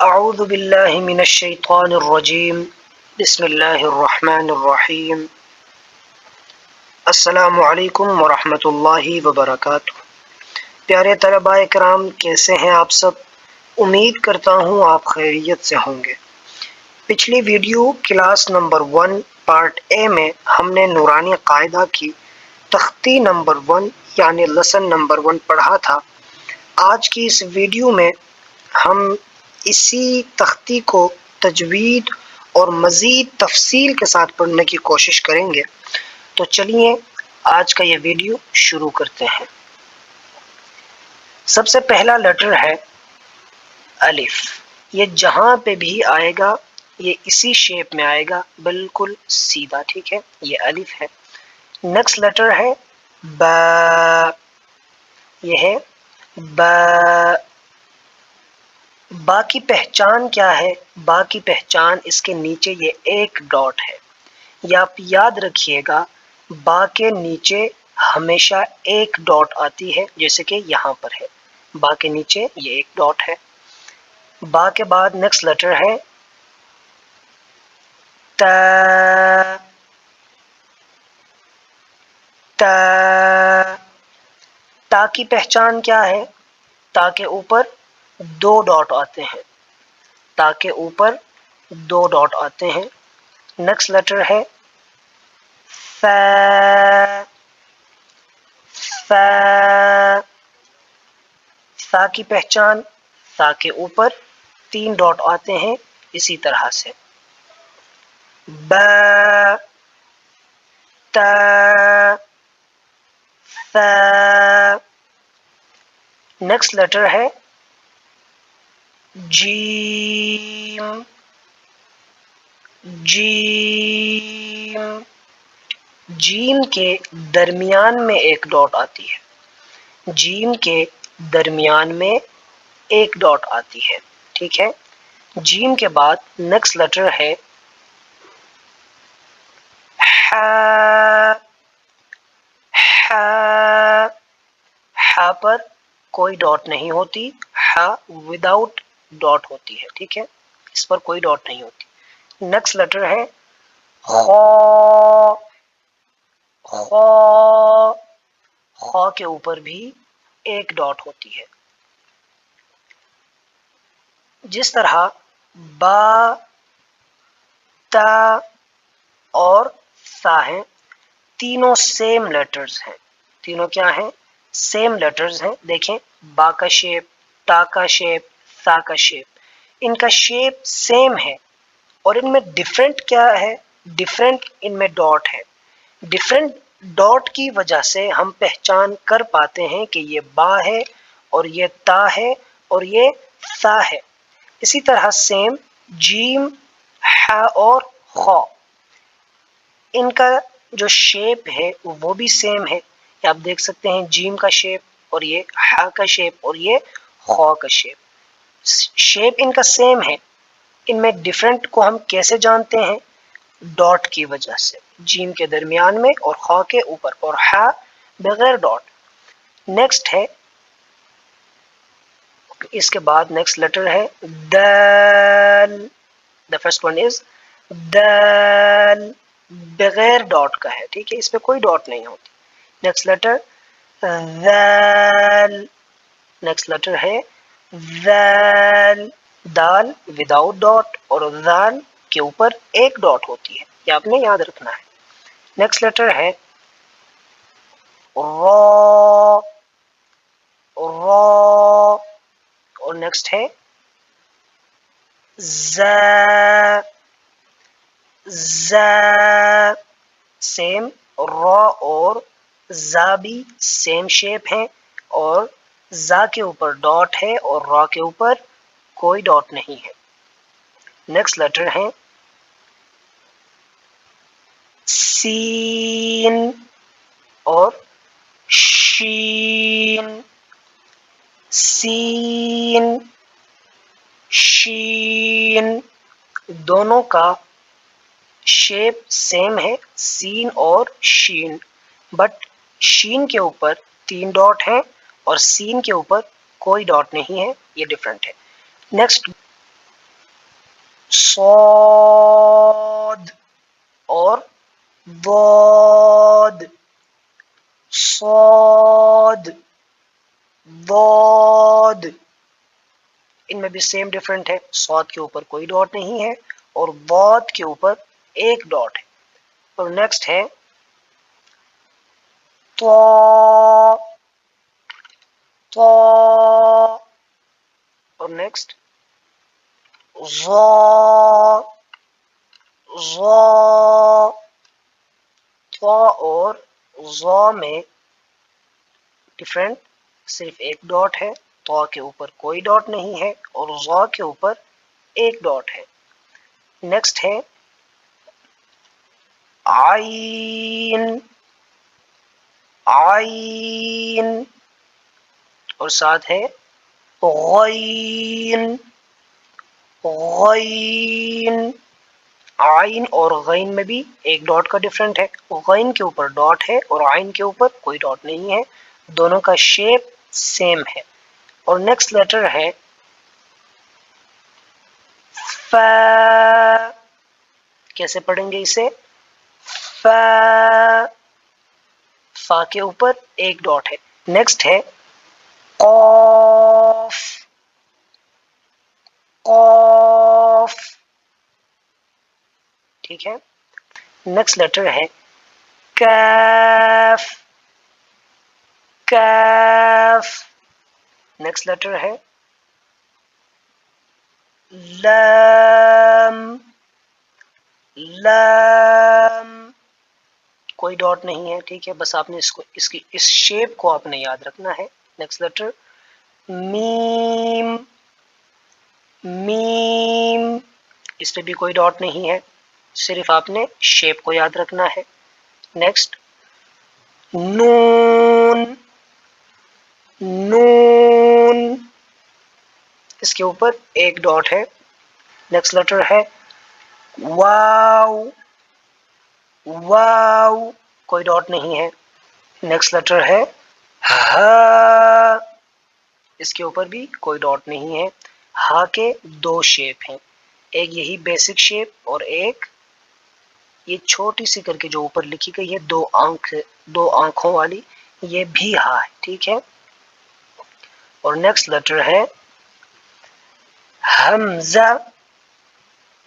اعوذ باللہ من الشیطان الرجیم بسم اللہ الرحمن الرحیم السلام علیکم ورحمۃ اللہ وبرکاتہ۔ پیارے طلباء کرام، کیسے ہیں آپ سب؟ امید کرتا ہوں آپ خیریت سے ہوں گے۔ پچھلی ویڈیو کلاس نمبر 1 پارٹ اے میں ہم نے نورانی قاعدہ کی تختی نمبر 1 یعنی لیسن نمبر 1 پڑھا تھا۔ آج کی اس ویڈیو میں ہم اسی تختی کو تجوید اور مزید تفصیل کے ساتھ پڑھنے کی کوشش کریں گے۔ تو چلیے آج کا یہ ویڈیو شروع کرتے ہیں۔ سب سے پہلا لیٹر ہے الف۔ یہ جہاں پہ بھی آئے گا یہ اسی شیپ میں آئے گا، بالکل سیدھا، ٹھیک ہے؟ یہ الف ہے۔ نیکسٹ لیٹر ہے با۔ یہ ہے با۔ با کی پہچان کیا ہے؟ با کی پہچان اس کے نیچے یہ ایک ڈاٹ ہے۔ یہ آپ یاد رکھیے گا، با کے نیچے ہمیشہ ایک ڈاٹ آتی ہے، جیسے کہ یہاں پر ہے، با کے نیچے یہ ایک ڈاٹ ہے۔ با کے بعد نیکسٹ لیٹر ہے تا۔ تا۔ تا کی پہچان کیا ہے؟ تا کے اوپر دو ڈاٹ آتے ہیں۔ تا کے اوپر دو ڈاٹ آتے ہیں۔ نیکسٹ لیٹر ہے فا۔ فا۔ فا کی پہچان، فا کے اوپر تین ڈاٹ آتے ہیں اسی طرح سے۔ با۔ تا۔ فا۔ نیکسٹ لیٹر ہے جیم۔ جیم۔ جیم کے درمیان میں ایک ڈاٹ آتی ہے۔ جیم کے درمیان میں ایک ڈاٹ آتی ہے، ٹھیک ہے؟ جیم کے بعد نیکسٹ لیٹر ہے ہا۔ ہا۔ ہا پر کوئی ڈاٹ نہیں ہوتی، ہا وداؤٹ ڈاٹ ہوتی ہے، ٹھیک ہے؟ اس پر کوئی ڈاٹ نہیں ہوتی۔ نیکسٹ لیٹر ہے خا۔ خا۔ خا کے اوپر بھی ایک ڈاٹ ہوتی ہے۔ جس طرح با، تا اور سا ہیں، تینوں سیم لیٹرز ہیں۔ تینوں کیا ہیں؟ سیم لیٹرز ہیں۔ دیکھیں، با کا شیپ، تا کا شیپ، سا کا شیپ، ان کا شیپ سیم ہے، اور ان میں ڈیفرنٹ کیا ہے؟ ڈیفرنٹ ان میں ڈاٹ ہے۔ ڈیفرنٹ ڈاٹ کی وجہ سے ہم پہچان کر پاتے ہیں کہ یہ با ہے اور یہ تا ہے اور یہ سا ہے۔ اسی طرح سیم جیم، ح اور خا، ان کا جو شیپ ہے وہ بھی سیم ہے۔ یہ آپ دیکھ سکتے ہیں، جیم کا شیپ اور یہ ح کا شیپ اور یہ خا کا شیپ، شیپ ان کا سیم ہے۔ ان میں ڈیفرنٹ کو ہم کیسے جانتے ہیں؟ ڈاٹ کی وجہ سے، جیم کے درمیان میں اور خا کے اوپر، اور ح بغیر ڈاٹ۔ نیکسٹ ہے، اس کے بعد نیکسٹ لیٹر ہے دال۔ the first one is دال، بغیر ڈاٹ کا ہے، ٹھیک ہے؟ اس پہ کوئی ڈاٹ نہیں ہوتی۔ نیکسٹ لیٹر ذال۔ نیکسٹ لیٹر ہے ذال، دال وداؤٹ ڈاٹ اور ذال کے اوپر ایک ڈاٹ ہوتی ہے، یہ آپ نے یاد رکھنا ہے۔ نیکسٹ لیٹر ہے را۔ را، اور نیکسٹ ہے زا۔ زا، سیم، را اور زا بھی سیم شیپ ہے، اور زا کے اوپر ڈاٹ ہے اور را کے اوپر کوئی ڈاٹ نہیں ہے۔ نیکسٹ لیٹر ہے سین اور شین۔ سین، شین، دونوں کا شیپ سیم ہے، سین اور شین، بٹ شین کے اوپر تین ڈاٹ ہیں اور سین کے اوپر کوئی ڈاٹ نہیں ہے، یہ ڈفرنٹ ہے۔ نیکسٹ صاد اور ضاد، صاد ضاد، ان میں بھی سیم ڈفرنٹ ہے، صاد کے اوپر کوئی ڈاٹ نہیں ہے اور ضاد کے اوپر ایک ڈاٹ ہے. اور نیکسٹ ہے طا، طا، اور نیکسٹ ظا، ظا. طا اور ظا میں ڈفرنٹ صرف ایک ڈاٹ ہے، طا کے اوپر کوئی ڈاٹ نہیں ہے اور ظا کے اوپر ایک ڈاٹ ہے. نیکسٹ ہے عین، عین، اور ساتھ ہے غین، غین. عین اور غین میں بھی ایک ڈاٹ کا ڈفرنٹ ہے، غین کے اوپر ڈاٹ ہے اور عین کے اوپر کوئی ڈاٹ نہیں ہے، دونوں کا شیپ سیم ہے. اور نیکسٹ لیٹر ہے فا، کیسے پڑھیں گے اسے؟ فا، فا کے اوپر ایک ڈاٹ ہے. نیکسٹ ہے قاف، قاف، ٹھیک ہے. نیکسٹ لیٹر ہے کاف، کاف. نیکسٹ لیٹر ہے لام، لام، کوئی ڈاٹ نہیں ہے، ٹھیک ہے، بس آپ نے اس شیپ کو آپ نے یاد رکھنا ہے. نیکسٹ لیٹر میم، میم، اس پہ بھی کوئی ڈاٹ نہیں ہے، صرف آپ نے شیپ کو یاد رکھنا ہے. نیکسٹ نون، نون، اس کے اوپر ایک ڈاٹ ہے. نیکسٹ لیٹر ہے واو، واو، کوئی ڈاٹ نہیں ہے. نیکسٹ لیٹر ہے ہا، اس کے اوپر بھی کوئی ڈاٹ نہیں ہے. ہا کے دو شیپ ہیں، ایک یہی بیسک شیپ اور ایک یہ چھوٹی سی کر کے جو اوپر لکھی گئی ہے دو آنکھوں والی، یہ بھی ہا ہے، ٹھیک ہے. اور نیکسٹ لیٹر ہے حمزہ،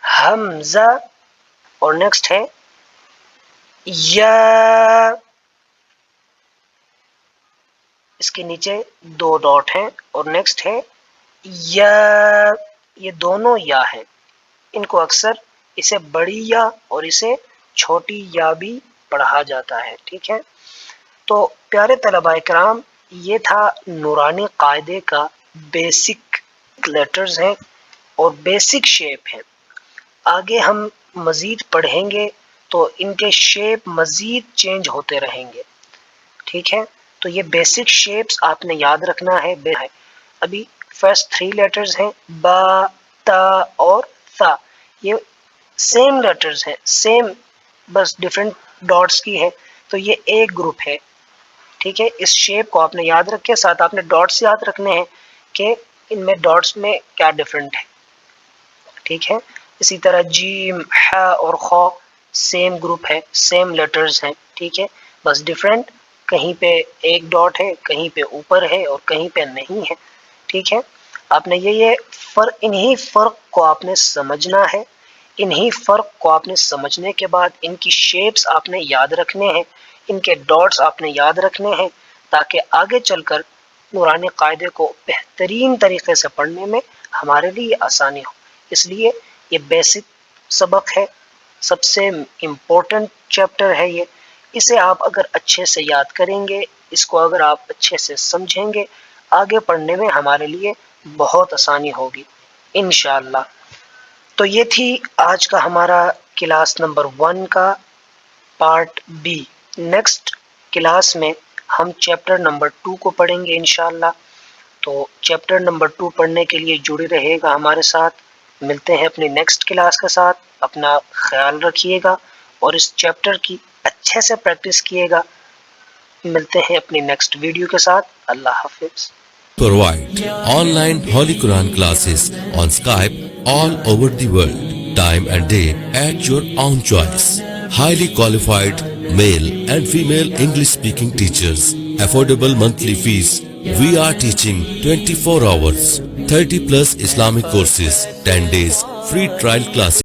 حمزہ، اور نیکسٹ ہے یا، اس کے نیچے دو ڈاٹ ہیں. اور نیکسٹ ہے یا، یہ دونوں یا ہیں، ان کو اکثر اسے بڑی یا اور اسے چھوٹی یا بھی پڑھا جاتا ہے، ٹھیک ہے. تو پیارے طلباء کرام، یہ تھا نورانی قاعدے کا بیسک لیٹرز ہیں اور بیسک شیپ ہیں. آگے ہم مزید پڑھیں گے تو ان کے شیپ مزید چینج ہوتے رہیں گے، ٹھیک ہے. تو یہ بیسک شیپس آپ نے یاد رکھنا ہے. ابھی فرسٹ 3 لیٹرز ہیں با، تا اور ثا، یہ سیم لیٹرز ہیں، سیم، بس ڈفرنٹ ڈاٹس کی ہے. تو یہ ایک گروپ ہے، ٹھیک ہے. اس شیپ کو آپ نے یاد رکھے، ساتھ آپ نے ڈاٹس یاد رکھنے ہیں کہ ان میں ڈاٹس میں کیا ڈفرنٹ ہے، ٹھیک ہے. اسی طرح جیم، ح اور خا سیم گروپ ہے، سیم لیٹرز ہیں، ٹھیک ہے، بس ڈفرنٹ، کہیں پہ ایک ڈاٹ ہے، کہیں پہ اوپر ہے اور کہیں پہ نہیں ہے، ٹھیک ہے. آپ نے یہ انہی فرق کو آپ نے سمجھنا ہے. انہی فرق کو آپ نے سمجھنے کے بعد ان کی شیپس آپ نے یاد رکھنے ہیں، ان کے ڈاٹس آپ نے یاد رکھنے ہیں، تاکہ آگے چل کر نورانی قاعدے کو بہترین طریقے سے پڑھنے میں ہمارے لیے آسانی ہو. اس لیے یہ بیسک سبق ہے، سب سے امپورٹنٹ چیپٹر ہے یہ. اسے آپ اگر اچھے سے یاد کریں گے، اس کو اگر آپ اچھے سے سمجھیں گے، آگے پڑھنے میں ہمارے لیے بہت آسانی ہوگی انشاءاللہ. تو یہ تھی آج کا ہمارا کلاس نمبر 1 کا پارٹ بی. نیکسٹ کلاس میں ہم چیپٹر نمبر 2 کو پڑھیں گے انشاءاللہ. تو چیپٹر نمبر 2 پڑھنے کے لیے جڑے رہے گا ہمارے ساتھ. ملتے ہیں اپنی نیکسٹ کلاس کے ساتھ. اپنا خیال رکھیے گا اور اس چیپٹر کی اچھے سے پریکٹس کیے گا. ملتے ہیں اپنی نیکسٹ ویڈیو کے ساتھ. اللہ حافظ. Provide online Holy Quran classes on Skype all over the world. time and day at your own choice. Highly qualified male and female English speaking teachers. Affordable monthly fees. We are teaching 24 hours, 30 plus Islamic courses, 10 days free trial classes.